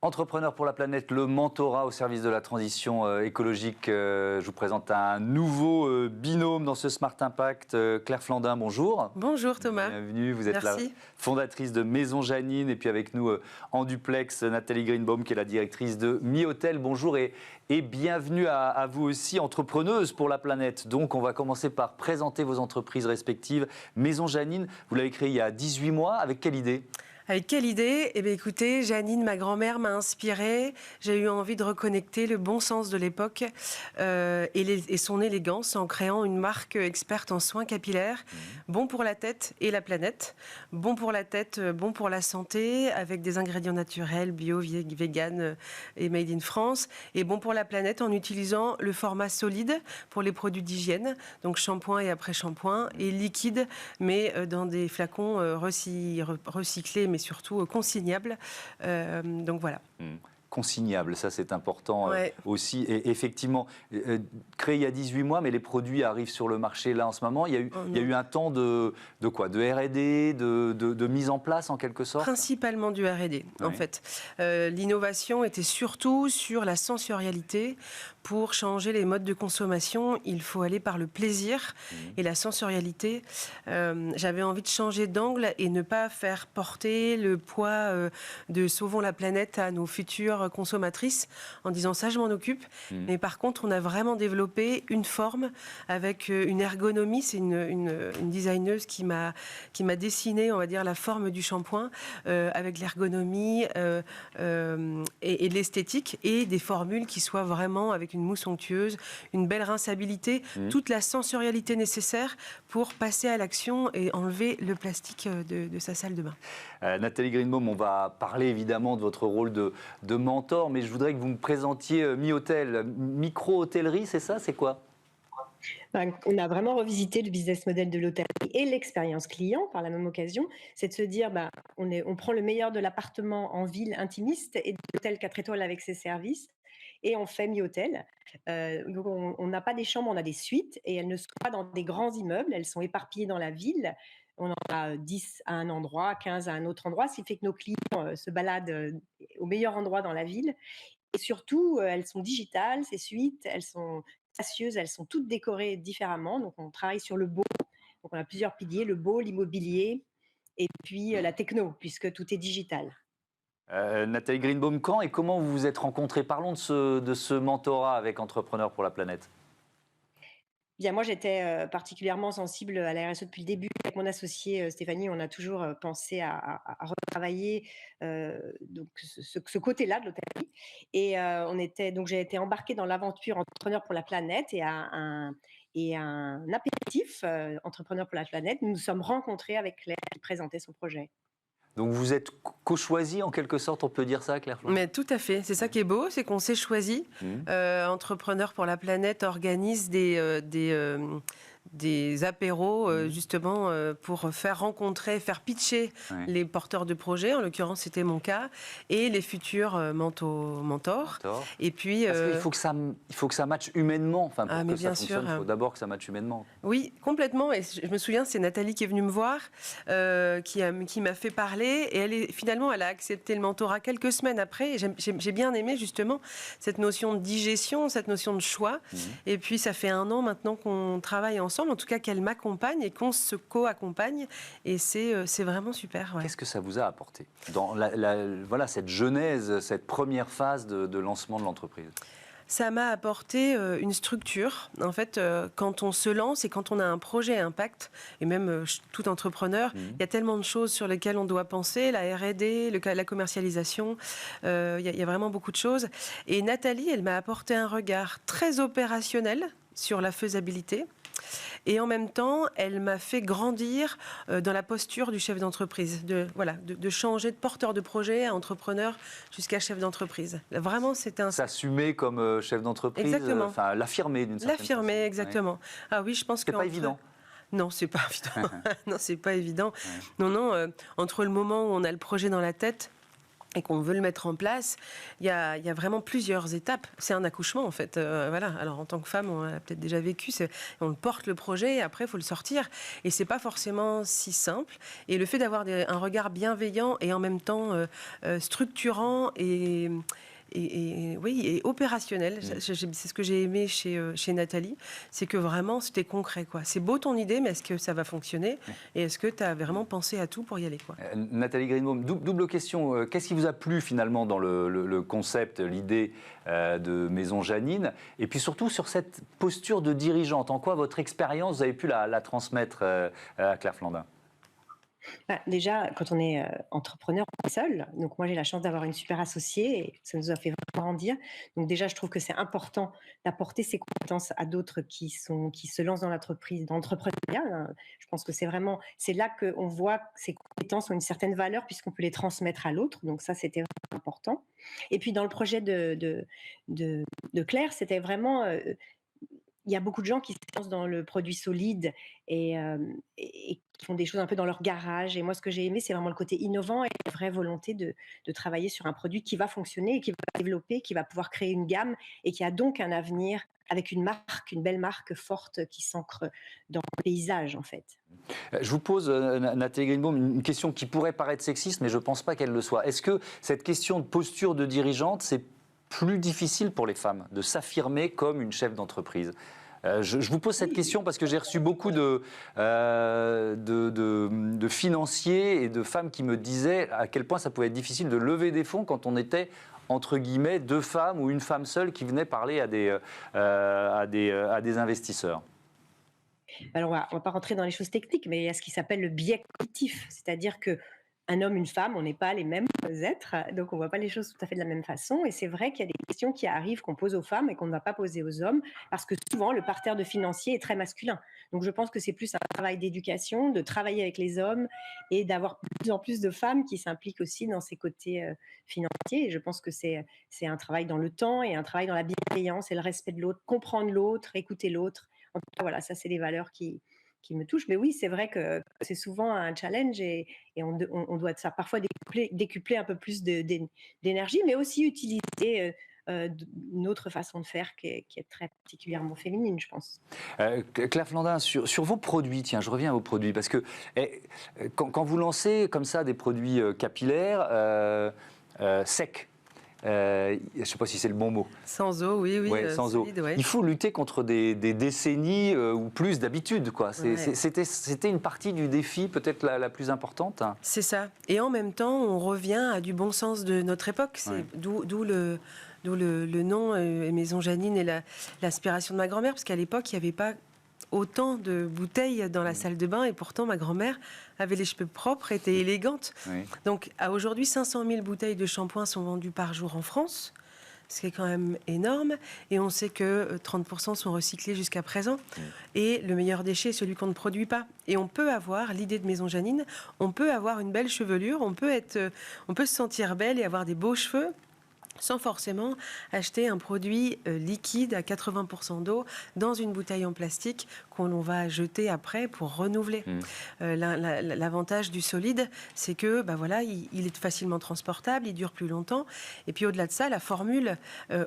Entrepreneurs pour la planète, le mentorat au service de la transition écologique. Je vous présente un nouveau binôme dans ce Smart Impact. Claire Flandin, bonjour. Bonjour Thomas. Bienvenue, vous êtes Merci. la fondatrice de Maison Janine et puis avec nous en duplex, Nathalie Greenbaum qui est la directrice de Mi-Hôtel. Bonjour et bienvenue à vous aussi, entrepreneuse pour la planète. Donc on va commencer par présenter vos entreprises respectives. Maison Janine, vous l'avez créée il y a 18 mois, avec quelle idée ? Avec quelle idée ? Eh bien, écoutez, Janine, ma grand-mère, m'a inspirée. J'ai eu envie de reconnecter le bon sens de l'époque et son élégance en créant une marque experte en soins capillaires, bon pour la tête et la planète. Bon pour la tête, bon pour la santé, avec des ingrédients naturels, bio, vegan et made in France. Et bon pour la planète en utilisant le format solide pour les produits d'hygiène, donc shampoing et après-shampoing, et liquide, mais dans des flacons recyclés, mais surtout consignable. Donc voilà. Consignable, ça c'est important Ouais. aussi. Et effectivement, créé il y a 18 mois, mais les produits arrivent sur le marché là en ce moment. Il y a eu un temps de quoi ? De R&D, de mise en place en quelque sorte ? Principalement du R&D, en fait. L'innovation était surtout sur la sensorialité. Pour changer les modes de consommation, il faut aller par le plaisir et la sensorialité. J'avais envie de changer d'angle et ne pas faire porter le poids de sauvons la planète à nos futures consommatrices en disant ça je m'en occupe. Mais par contre on a vraiment développé une forme avec une ergonomie. C'est une designeuse qui m'a dessiné, on va dire, la forme du shampoing avec l'ergonomie et l'esthétique et des formules qui soient vraiment avec une mousse onctueuse, une belle rinçabilité, toute la sensorialité nécessaire pour passer à l'action et enlever le plastique de sa salle de bain. Nathalie Greenbaum, on va parler évidemment de votre rôle de mentor, mais je voudrais que vous me présentiez Mi-Hôtel, micro-hôtellerie, c'est ça ? C'est quoi ? On a vraiment revisité le business model de l'hôtellerie et l'expérience client par la même occasion. C'est de se dire, on prend le meilleur de l'appartement en ville intimiste et de l'hôtel 4 étoiles avec ses services et on fait Mi-Hôtel. Donc on n'a pas des chambres, on a des suites et elles ne sont pas dans des grands immeubles, elles sont éparpillées dans la ville. On en a 10 à un endroit, 15 à un autre endroit, ce qui fait que nos clients se baladent au meilleur endroit dans la ville. Et surtout, elles sont digitales, ces suites, elles sont spacieuses, elles sont toutes décorées différemment. Donc, on travaille sur le beau. Donc, on a plusieurs piliers, le beau, l'immobilier et puis la techno, puisque tout est digital. Nathalie Greenbaum, quand et comment vous vous êtes rencontrés ? Parlons de ce mentorat avec Entrepreneurs pour la planète. Bien, moi, j'étais particulièrement sensible à la RSE depuis le début. Avec mon associé Stéphanie, on a toujours pensé à retravailler donc ce côté-là de l'hôtellerie. Et donc j'ai été embarquée dans l'aventure Entrepreneurs pour la planète et un apéritif Entrepreneurs pour la planète. Nous nous sommes rencontrés avec Claire qui présentait son projet. Donc vous êtes co-choisi en quelque sorte, on peut dire ça, Claire Flandin ? Mais tout à fait, c'est ça qui est beau, c'est qu'on s'est choisi. Entrepreneurs pour la planète organise des apéros justement pour faire rencontrer, faire pitcher les porteurs de projets, en l'occurrence c'était mon cas, et les futurs mentors. Et puis, parce qu'il faut que ça matche humainement, enfin, pour que ça fonctionne, il faut d'abord que ça matche humainement. Oui, complètement, et je me souviens, c'est Nathalie qui est venue me voir, qui m'a fait parler, et finalement elle a accepté le mentorat quelques semaines après, et j'ai bien aimé justement cette notion de digestion, cette notion de choix, et puis ça fait 1 an maintenant qu'on travaille ensemble, en tout cas qu'elle m'accompagne et qu'on se co-accompagne, et c'est vraiment super. Qu'est-ce que ça vous a apporté dans voilà, cette genèse, cette première phase de lancement de l'entreprise ? Ça m'a apporté une structure. En fait, quand on se lance et quand on a un projet impact, et même tout entrepreneur, il y a tellement de choses sur lesquelles on doit penser, la R&D, la commercialisation, il y a vraiment beaucoup de choses. Et Nathalie, elle m'a apporté un regard très opérationnel sur la faisabilité. Et en même temps, elle m'a fait grandir dans la posture du chef d'entreprise, de changer de porteur de projet à entrepreneur jusqu'à chef d'entreprise. Vraiment, c'était s'assumer comme chef d'entreprise, exactement. Enfin l'affirmer d'une certaine façon. L'affirmer, exactement. Ouais. Ah oui, je pense que c'est pas évident. Non, c'est pas évident. Non, c'est pas évident. Non, entre le moment où on a le projet dans la tête et qu'on veut le mettre en place, il y a vraiment plusieurs étapes. C'est un accouchement, en fait. Voilà. Alors, en tant que femme, on l'a peut-être déjà vécu. On porte le projet et après, il faut le sortir. Et c'est pas forcément si simple. Et le fait d'avoir un regard bienveillant et en même temps structurant et opérationnel. C'est ce que j'ai aimé chez Nathalie, c'est que vraiment c'était concret, quoi. C'est beau ton idée, mais est-ce que ça va fonctionner? Et est-ce que tu as vraiment pensé à tout pour y aller, quoi? Nathalie Greenbaum, double question. Qu'est-ce qui vous a plu finalement dans le concept, l'idée de Maison Janine? Et puis surtout sur cette posture de dirigeante, en quoi votre expérience, vous avez pu la transmettre à Claire Flandin? Déjà, quand on est entrepreneur, on est seul. Donc moi, j'ai la chance d'avoir une super associée et ça nous a fait vraiment grandir. Donc déjà, je trouve que c'est important d'apporter ces compétences à d'autres qui se lancent dans l'entreprise, dans l'entrepreneuriat. Je pense que c'est là qu'on voit que ces compétences ont une certaine valeur puisqu'on peut les transmettre à l'autre. Donc ça, c'était vraiment important. Et puis dans le projet de Claire, c'était vraiment il y a beaucoup de gens qui se lancent dans le produit solide et qui font des choses un peu dans leur garage. Et moi, ce que j'ai aimé, c'est vraiment le côté innovant et la vraie volonté de travailler sur un produit qui va fonctionner et qui va développer, qui va pouvoir créer une gamme et qui a donc un avenir avec une belle marque forte qui s'ancre dans le paysage, en fait. Je vous pose, Nathalie Greenbaum, une question qui pourrait paraître sexiste, mais je ne pense pas qu'elle le soit. Est-ce que cette question de posture de dirigeante, c'est plus difficile pour les femmes de s'affirmer comme une chef d'entreprise? Je vous pose cette question parce que j'ai reçu beaucoup de financiers et de femmes qui me disaient à quel point ça pouvait être difficile de lever des fonds quand on était, entre guillemets, deux femmes ou une femme seule qui venait parler à des investisseurs. Alors, on va pas rentrer dans les choses techniques, mais il y a ce qui s'appelle le biais cognitif, c'est-à-dire que un homme, une femme, on n'est pas les mêmes êtres, donc on ne voit pas les choses tout à fait de la même façon. Et c'est vrai qu'il y a des questions qui arrivent qu'on pose aux femmes et qu'on ne va pas poser aux hommes, parce que souvent le parterre de financier est très masculin. Donc je pense que c'est plus un travail d'éducation, de travailler avec les hommes et d'avoir de plus en plus de femmes qui s'impliquent aussi dans ces côtés financiers. Et je pense que c'est un travail dans le temps et un travail dans la bienveillance et le respect de l'autre, comprendre l'autre, écouter l'autre. En tout cas, voilà, ça c'est des valeurs qui me touchent. Mais oui, c'est vrai que c'est souvent un challenge et on doit ça parfois décupler un peu plus d'énergie, mais aussi utiliser une autre façon de faire qui est très particulièrement féminine, je pense. Claire Flandin, sur vos produits, tiens, je reviens à vos produits, parce que quand vous lancez comme ça des produits capillaires, secs, je ne sais pas si c'est le bon mot. Sans eau, oui. Ouais, sans solide, eau. ouais. Il faut lutter contre des décennies ou plus d'habitude, quoi. Ouais. C'était une partie du défi peut-être la plus importante. C'est ça. Et en même temps, on revient à du bon sens de notre époque. C'est d'où le nom Maison Janine et l'aspiration de ma grand-mère, parce qu'à l'époque, il n'y avait pas autant de bouteilles dans la salle de bain, et pourtant ma grand-mère avait les cheveux propres, était élégante. Oui. Donc aujourd'hui, 500 000 bouteilles de shampoing sont vendues par jour en France, ce qui est quand même énorme, et on sait que 30% sont recyclés jusqu'à présent, et le meilleur déchet est celui qu'on ne produit pas. Et on peut avoir l'idée de Maison Janine, on peut avoir une belle chevelure, on peut se sentir belle et avoir des beaux cheveux, sans forcément acheter un produit liquide à 80% d'eau dans une bouteille en plastique qu'on va jeter après pour renouveler. L'avantage du solide, c'est que il est facilement transportable, il dure plus longtemps. Et puis au-delà de ça, la formule,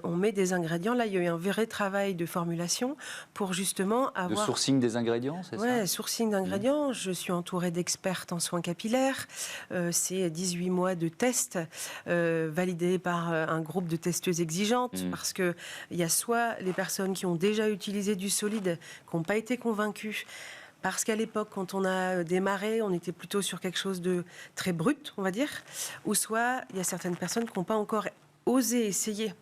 on met des ingrédients. Là, il y a eu un vrai travail de formulation pour justement avoir... De sourcing des ingrédients, c'est ça? Oui, sourcing d'ingrédients. Je suis entourée d'expertes en soins capillaires. C'est 18 mois de tests validés par un groupe de testeuses exigeantes, parce qu'il y a soit les personnes qui ont déjà utilisé du solide, qui n'ont pas été convaincues, parce qu'à l'époque, quand on a démarré, on était plutôt sur quelque chose de très brut, on va dire, ou soit il y a certaines personnes qui n'ont pas encore osé essayer.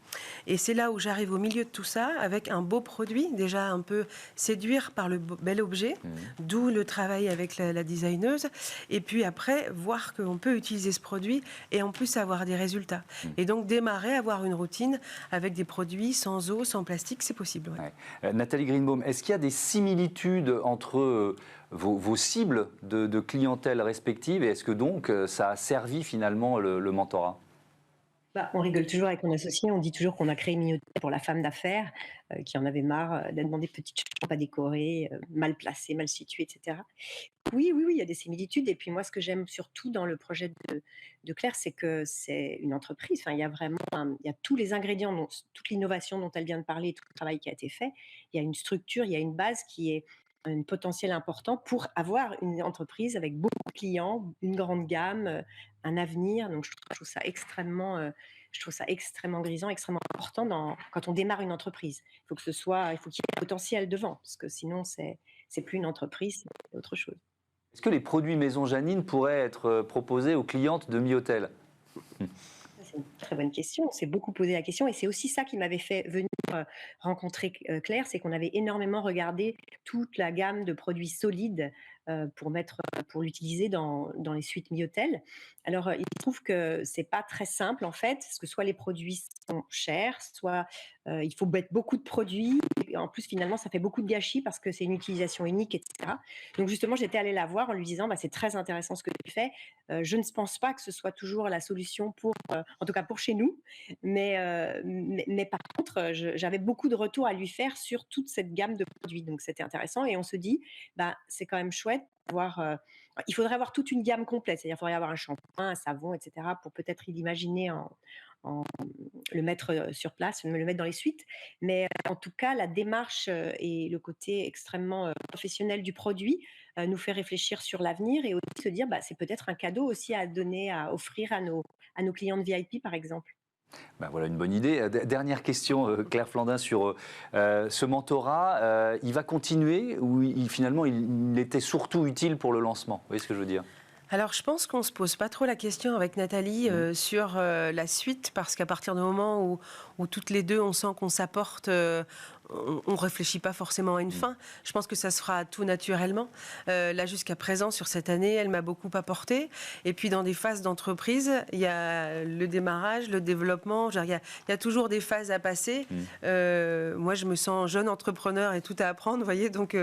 Et c'est là où j'arrive au milieu de tout ça, avec un beau produit, déjà un peu séduire par le bel objet, d'où le travail avec la designeuse, et puis après, voir qu'on peut utiliser ce produit et en plus avoir des résultats. Et donc démarrer, avoir une routine avec des produits sans eau, sans plastique, c'est possible. Ouais. Nathalie Greenbaum, est-ce qu'il y a des similitudes entre vos cibles de clientèle respectives, et est-ce que donc ça a servi finalement le mentorat? On rigole toujours avec mon associé, on dit toujours qu'on a créé Miotel pour la femme d'affaires qui en avait marre d'être dans des petites chambres pas décorées, mal placées, mal situées, etc. Oui, oui, oui, il y a des similitudes. Et puis moi, ce que j'aime surtout dans le projet de Claire, c'est que c'est une entreprise. Enfin, il y a vraiment, il y a tous les ingrédients, toute l'innovation dont elle vient de parler, tout le travail qui a été fait. Il y a une structure, il y a une base qui est un potentiel important pour avoir une entreprise avec beaucoup de clients, une grande gamme, un avenir. Donc, je trouve ça extrêmement grisant, extrêmement important quand on démarre une entreprise. Il faut qu'il y ait un potentiel devant, parce que sinon, c'est plus une entreprise, c'est autre chose. Est-ce que les produits Maison Janine pourraient être proposés aux clientes de Miotel? C'est une très bonne question. On s'est beaucoup posé la question et c'est aussi ça qui m'avait fait venir rencontrer Claire, c'est qu'on avait énormément regardé toute la gamme de produits solides pour l'utiliser dans les suites Miotel. Alors, il se trouve que c'est pas très simple en fait, parce que soit les produits sont chers, soit il faut mettre beaucoup de produits. Et en plus, finalement, ça fait beaucoup de gâchis parce que c'est une utilisation unique, etc. Donc, justement, j'étais allée la voir en lui disant, c'est très intéressant ce que tu fais. Je ne pense pas que ce soit toujours la solution en tout cas pour chez nous, mais par contre, j'avais beaucoup de retours à lui faire sur toute cette gamme de produits. Donc, c'était intéressant et on se dit, c'est quand même chouette il faudrait avoir toute une gamme complète, c'est-à-dire il faudrait avoir un shampoing, un savon, etc. pour peut-être l'imaginer le mettre sur place, me le mettre dans les suites. Mais en tout cas, la démarche et le côté extrêmement professionnel du produit nous fait réfléchir sur l'avenir et aussi se dire c'est peut-être un cadeau aussi à donner, à offrir à nos clients de VIP par exemple. Voilà une bonne idée. Dernière question, Claire Flandin, sur ce mentorat. Il va continuer ou finalement il était surtout utile pour le lancement? Vous voyez ce que je veux dire? Alors, je pense qu'on ne se pose pas trop la question avec Nathalie sur la suite, parce qu'à partir du moment où toutes les deux, on sent qu'on s'apporte, on ne réfléchit pas forcément à une fin. Je pense que ça se fera tout naturellement. Là, jusqu'à présent, sur cette année, elle m'a beaucoup apporté. Et puis, dans des phases d'entreprise, il y a le démarrage, le développement. Il y a toujours des phases à passer. Moi, je me sens jeune entrepreneur et tout à apprendre, vous voyez. Donc,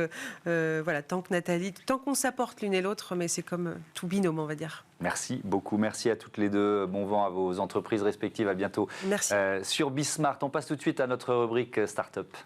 voilà, tant qu'on s'apporte l'une et l'autre, mais c'est comme tout binôme, on va dire. Merci beaucoup. Merci à toutes les deux. Bon vent à vos entreprises respectives. À bientôt. Merci. Sur Bismart, on passe tout de suite à notre rubrique Start-up.